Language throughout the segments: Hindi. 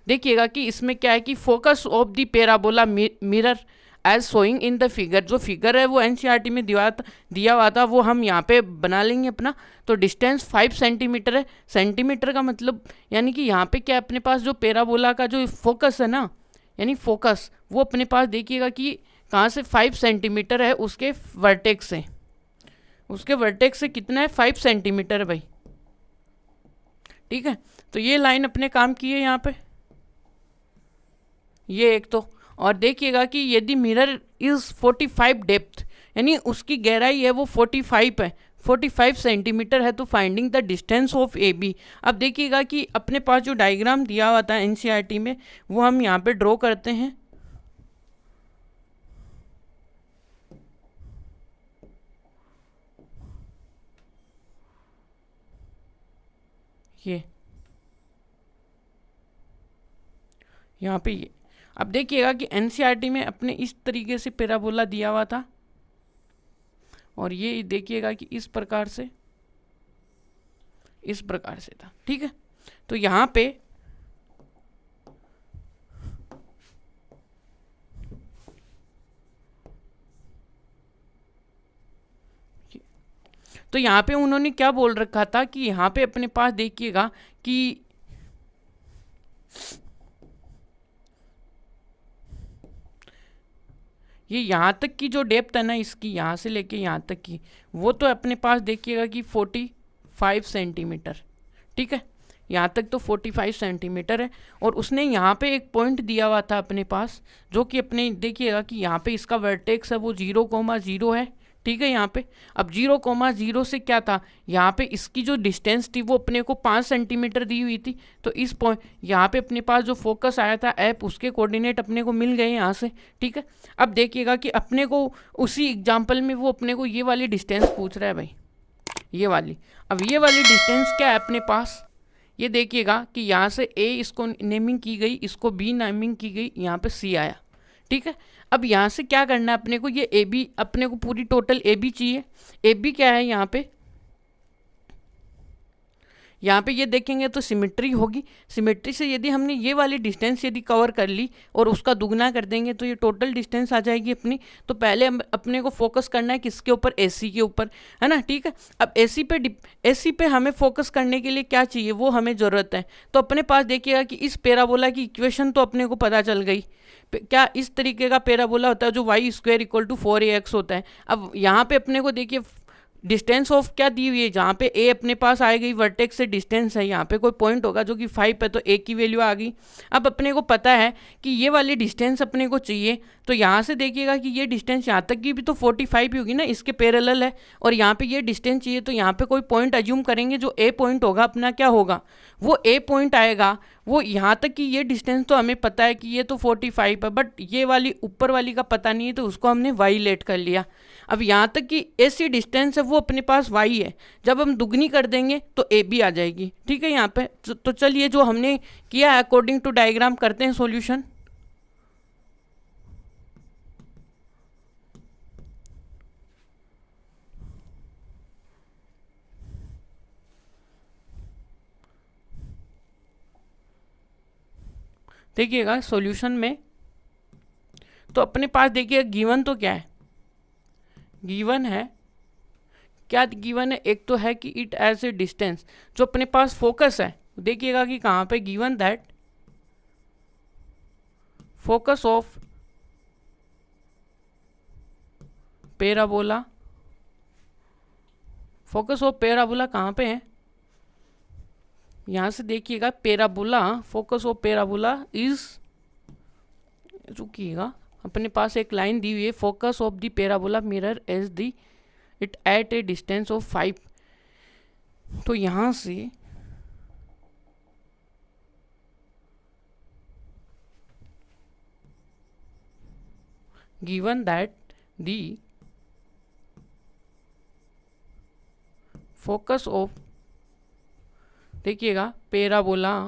देखिएगा कि इसमें क्या है कि focus of the parabola mirror as showing in the figure, जो फिगर है वो एनसीईआरटी में दिया हुआ था वो हम यहाँ पे बना लेंगे अपना। तो डिस्टेंस 5 सेंटीमीटर है। सेंटीमीटर का मतलब यानी कि यहाँ पे क्या अपने पास जो पैराबोला का जो फोकस है ना, यानी फोकस वो अपने पास देखिएगा कि कहाँ से 5 सेंटीमीटर है उसके वर्टेक्स से, उसके वर्टेक्स से कितना है 5 सेंटीमीटर है भाई, ठीक है। तो ये लाइन अपने काम की है यहाँ पे, ये एक तो। और देखिएगा कि यदि मिरर इज 45 डेप्थ, यानी उसकी गहराई है वो 45 है, 45 सेंटीमीटर है, तो finding the distance of A B. अब देखिएगा कि अपने पास जो डायग्राम दिया हुआ था एनसीईआरटी में वो हम यहाँ पे ड्रॉ करते हैं। ये यहाँ पे ये अब देखिएगा कि एनसीईआरटी में अपने इस तरीके से पैराबोला दिया हुआ था, और ये देखिएगा कि इस प्रकार से था, ठीक है। तो यहाँ पे तो यहाँ पे उन्होंने क्या बोल रखा था कि यहाँ पे अपने पास देखिएगा कि ये यहाँ तक की जो डेप्थ है ना इसकी, यहाँ से लेके यहाँ तक की, वो तो अपने पास देखिएगा कि 45 सेंटीमीटर, ठीक है। यहाँ तक तो 45 सेंटीमीटर है। और उसने यहाँ पे एक पॉइंट दिया हुआ था अपने पास, जो कि अपने देखिएगा कि यहाँ पे इसका वर्टेक्स है वो 0,0 है, ठीक है। यहाँ पे अब 0,0 से क्या था, यहाँ पे इसकी जो डिस्टेंस थी वो अपने को 5 सेंटीमीटर दी हुई थी। तो इस पॉइंट यहाँ पे अपने पास जो फोकस आया था ऐप, उसके कोऑर्डिनेट अपने को मिल गए यहाँ से, ठीक है। अब देखिएगा कि अपने को उसी एग्जाम्पल में वो अपने को ये वाली डिस्टेंस पूछ रहा है भाई, ये वाली। अब ये वाली डिस्टेंस क्या है अपने पास, ये देखिएगा कि यहाँ से ए इसको नेमिंग की गई, इसको बी नेमिंग की गई, यहाँ पे सी आया, ठीक है। अब यहाँ से क्या करना है अपने को, ये ए बी अपने को पूरी टोटल ए बी चाहिए। ए बी क्या है यहाँ पे ये देखेंगे तो सिमेट्री होगी। सिमेट्री से यदि हमने ये वाली डिस्टेंस यदि कवर कर ली और उसका दुगना कर देंगे तो ये टोटल डिस्टेंस आ जाएगी अपनी। तो पहले हम अपने को फोकस करना है किसके ऊपर, एसी के ऊपर, है ना, ठीक है। अब एसी पे हमें फोकस करने के लिए क्या चाहिए, वो हमें ज़रूरत है। तो अपने पास देखिएगा कि इस पैराबोला की इक्वेशन तो अपने को पता चल गई। क्या इस तरीके का पैराबोला होता है जो y² = 4ax होता है। अब यहाँ पे अपने को देखिए डिस्टेंस ऑफ क्या दी हुई है, जहाँ पे ए अपने पास आ गई, वर्टेक्स से डिस्टेंस है, यहाँ पे कोई पॉइंट होगा जो कि 5 है, तो ए की वैल्यू आ गई। अब अपने को पता है कि ये वाली डिस्टेंस अपने को चाहिए, तो यहाँ से देखिएगा कि ये डिस्टेंस यहाँ तक की भी तो 45 ही होगी ना, इसके पैरेलल है। और यहाँ पे ये डिस्टेंस चाहिए, तो यहाँ पे कोई पॉइंट अज्यूम करेंगे, जो ए पॉइंट होगा अपना क्या होगा, वो ए पॉइंट आएगा। वो यहाँ तक की ये डिस्टेंस तो हमें पता है कि ये तो 45 है, बट ये वाली ऊपर वाली का पता नहीं है, तो उसको हमने वाई लेट कर लिया। अब यहाँ तक कि ऐसी डिस्टेंस है वो अपने पास वाई है, जब हम दुगनी कर देंगे तो ए बी आ जाएगी, ठीक है। यहाँ पे तो चलिए जो हमने किया है अकॉर्डिंग टू डायग्राम करते हैं सॉल्यूशन। देखिएगा सॉल्यूशन में तो अपने पास देखिए गिवन तो क्या है, गिवन है क्या, गिवन है एक तो है कि इट एज ए डिस्टेंस, जो अपने पास फोकस है देखिएगा कि कहाँ पे, given that focus of parabola, focus of parabola कहाँ पे है, यहाँ से देखिएगा parabola, focus of parabola is, रुकिएगा अपने पास एक लाइन दी हुई है, focus of the parabola mirror edge the it at a distance of 5। तो यहाँ से given that the focus of, देखिएगा parabola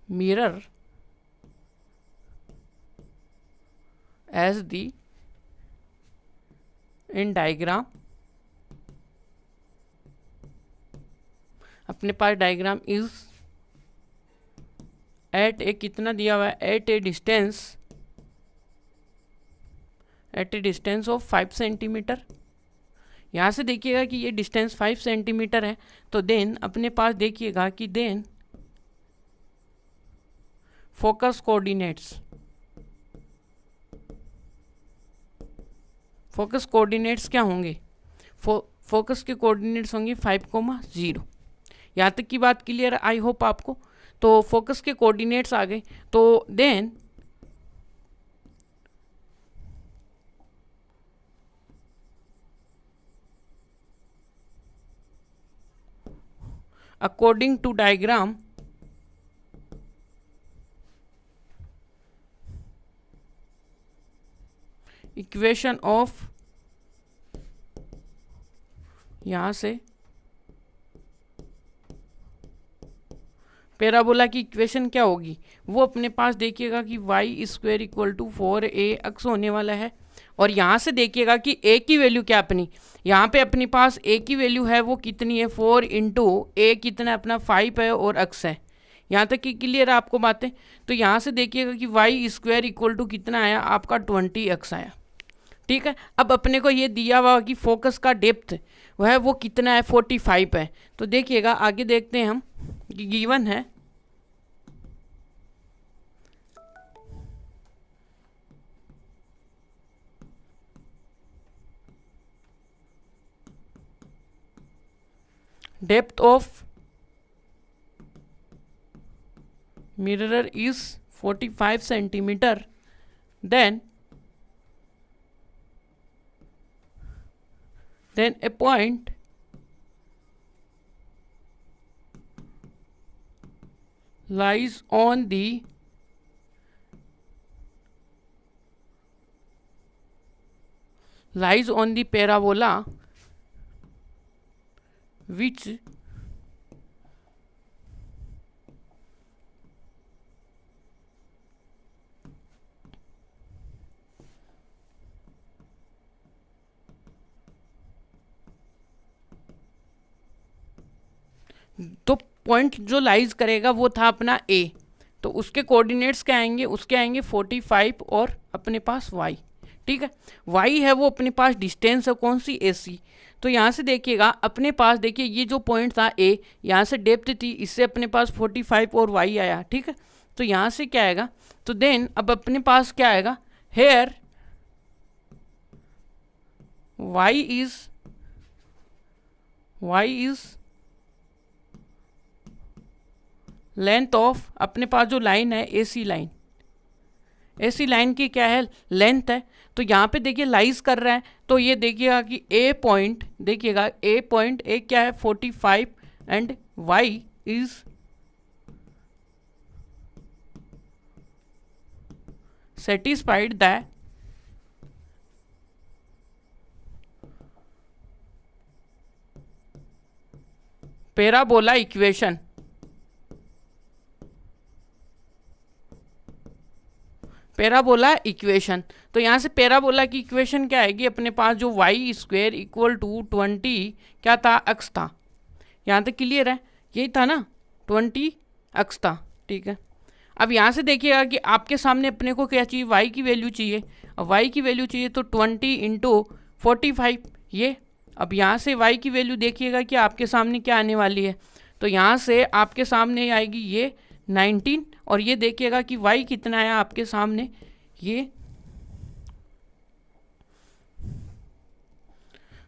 mirror edge the in diagram अपने पास डायग्राम इज एट ए कितना दिया हुआ है, eight a distance of 5 centimetre. यहाँ से देखिएगा कि ये डिस्टेंस 5 सेंटीमीटर है, तो देन अपने पास देखिएगा कि देन फोकस कोऑर्डिनेट्स क्या होंगे, फोकस के कोऑर्डिनेट्स होंगे 5,0। यहाँ तक की बात क्लियर है, आई होप आपको। तो फोकस के कोऑर्डिनेट्स आ गए, तो then according to diagram equation of, यहां से पैराबोला की इक्वेशन क्या होगी, वो अपने पास देखिएगा कि y² इक्वल टू 4a अक्स होने वाला है। और यहाँ से देखिएगा कि a की वैल्यू क्या अपनी, यहाँ पे अपने पास a की वैल्यू है वो कितनी है, 4 इंटू a कितना है अपना 5 है और अक्स है। यहाँ तक कि क्लियर है आपको बातें। तो यहाँ से देखिएगा कि y² इक्वल टू कितना आया आपका 20 अक्स आया। ठीक है, अब अपने को ये दिया हुआ कि फोकस का डेप्थ वह वो कितना है, 45 है। तो देखिएगा आगे देखते हैं हम कि गिवन है depth of mirror is 45 centimetre, then a point lies on the parabola which तो पॉइंट जो लाइज करेगा वो था अपना ए, तो उसके कोऑर्डिनेट्स क्या आएंगे, उसके आएंगे 45 और अपने पास y। ठीक है, y है वो अपने पास डिस्टेंस है कौन सी, AC। तो यहाँ से देखिएगा अपने पास देखिए ये जो पॉइंट था ए, यहाँ से डेप्थ थी, इससे अपने पास 45 और y आया। ठीक है, तो यहाँ से क्या आएगा, तो देन अब अपने पास क्या आएगा, here y is length of, अपने पास जो लाइन है AC लाइन की क्या है, लेंथ है। तो यहाँ पे देखिए लाइज कर रहा है, तो ये देखिएगा कि A पॉइंट देखिएगा, A पॉइंट A क्या है 45 and y is satisfied that parabola equation. Parabola equation, तो यहाँ से पैराबोला की इक्वेशन क्या आएगी, अपने पास जो y² इक्वल टू 20 क्या था, अक्स था। यहाँ तक क्लियर है, यही था ना, 20 अक्स था। ठीक है, अब यहाँ से देखिएगा कि आपके सामने अपने को क्या चाहिए, y की वैल्यू चाहिए। अब y की वैल्यू चाहिए तो 20 इंटू 45 ये। अब यहाँ से y की वैल्यू देखिएगा कि आपके सामने क्या आने वाली है, तो यहाँ से आपके सामने आएगी ये 19, और ये देखिएगा कि y कितना आया आपके सामने, ये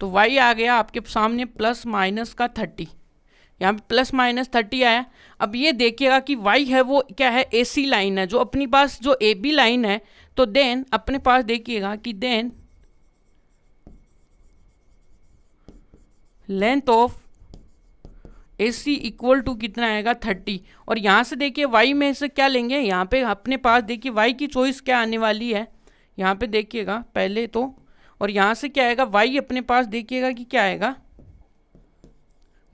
तो y आ गया आपके सामने प्लस माइनस का 30, यहाँ पे प्लस माइनस 30 आया। अब ये देखिएगा कि y है वो क्या है, AC लाइन है, जो अपनी पास जो AB लाइन है। तो देन अपने पास देखिएगा कि then length of AC equal to कितना आएगा 30, और यहाँ से देखिए y में से क्या लेंगे, यहाँ पे अपने पास देखिए y की चॉइस क्या आने वाली है, यहाँ पे देखिएगा पहले तो, और यहाँ से क्या आएगा y अपने पास देखिएगा कि क्या आएगा,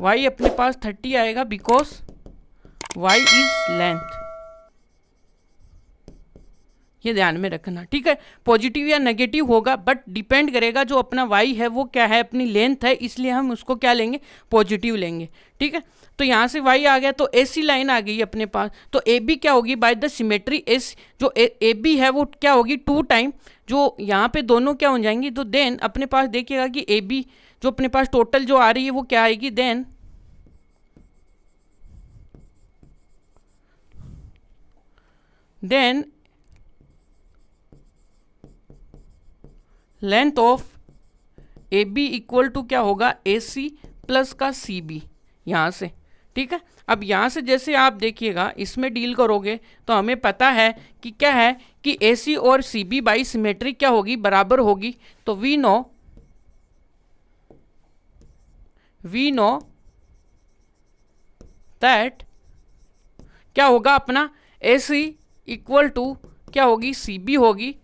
y अपने पास 30 आएगा बिकॉज y इज लेंथ। ये ध्यान में रखना, ठीक है। पॉजिटिव या नेगेटिव होगा बट डिपेंड करेगा जो अपना वाई है वो क्या है, अपनी लेंथ है, इसलिए हम उसको क्या लेंगे, पॉजिटिव लेंगे, ठीक है। तो यहाँ से वाई आ गया तो एसी लाइन आ गई अपने पास, तो ए बी क्या होगी बाय द सिमेट्री एस, जो ए बी है वो क्या होगी 2 टाइम, जो यहाँ पे दोनों क्या हो जाएंगी, तो देन अपने पास देखिएगा कि ए बी जो अपने पास टोटल जो आ रही है वो क्या आएगी, then length of A B equal to क्या होगा, ए सी प्लस का सी बी यहाँ से, ठीक है। अब यहाँ से जैसे आप देखिएगा इसमें डील करोगे तो हमें पता है कि क्या है कि ए सी और सी बी बाई सिमेट्री क्या होगी, बराबर होगी। तो वी नो दैट क्या होगा अपना ए सी इक्वल टू क्या होगी, सी बी होगी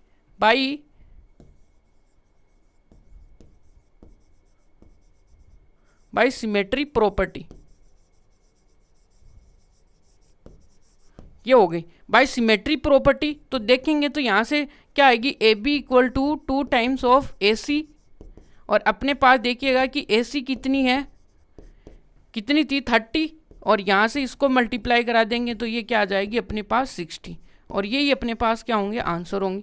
बाई सिमेट्री प्रॉपर्टी, ये हो गई बाय सिमेट्री प्रॉपर्टी। तो देखेंगे तो यहाँ से क्या आएगी, A B equal to 2 times of A C, और अपने पास देखिएगा कि ए सी कितनी है, कितनी थी 30, और यहाँ से इसको मल्टीप्लाई करा देंगे तो ये क्या आ जाएगी अपने पास 60, और यही अपने पास क्या होंगे, आंसर होंगे।